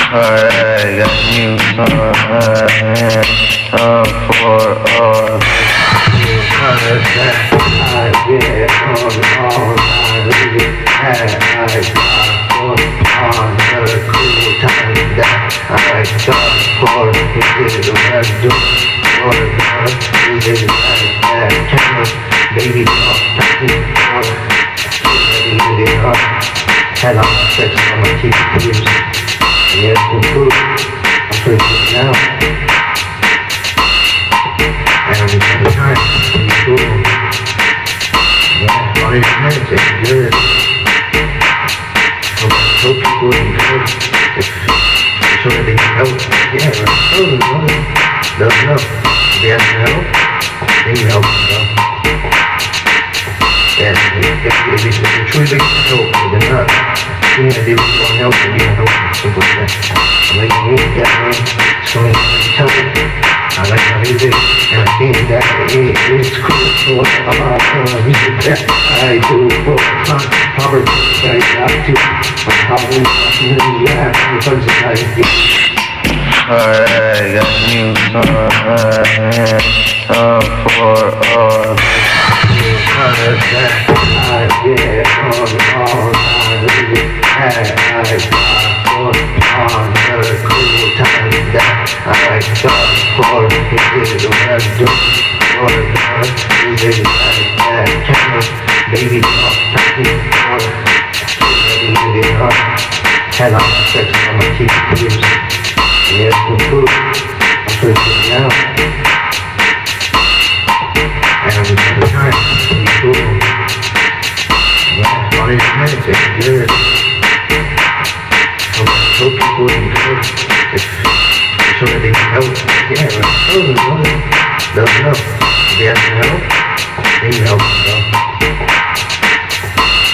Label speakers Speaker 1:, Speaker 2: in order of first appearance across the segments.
Speaker 1: I got you for all. You understand? I get on I got on the cool time that I got for it. I do for the camera, baby, had all sex on my teeth. Yeah, it's cool. I'm pretty good now. And I'm just the time. It's cool. Yeah, all these minutes, it's good. So people in good. If so that they can help. Yeah, they'll help. They have to help. They can help, Yeah, if you truly help, they're not. You know, they want help and you can help them. Simple as that. I'm like, so tell me. I like how they do. And I think that it's cool. I do for Robert. I got to. Probably I got you for all. I get on on the cool time that I got for it. I do for the camera, baby, had all sex on my teeth. Yeah, it's cool. I'm pretty good now. And I'm just the time. It's cool. Yeah, all these minutes, it's good. So people in good. So that they can help. Yeah, they'll help. They have to help. They can help.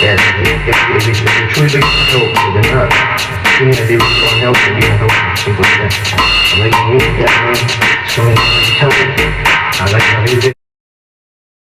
Speaker 1: Yeah, if you truly help, they're not. You know, they want help and you can help them. Simple as that.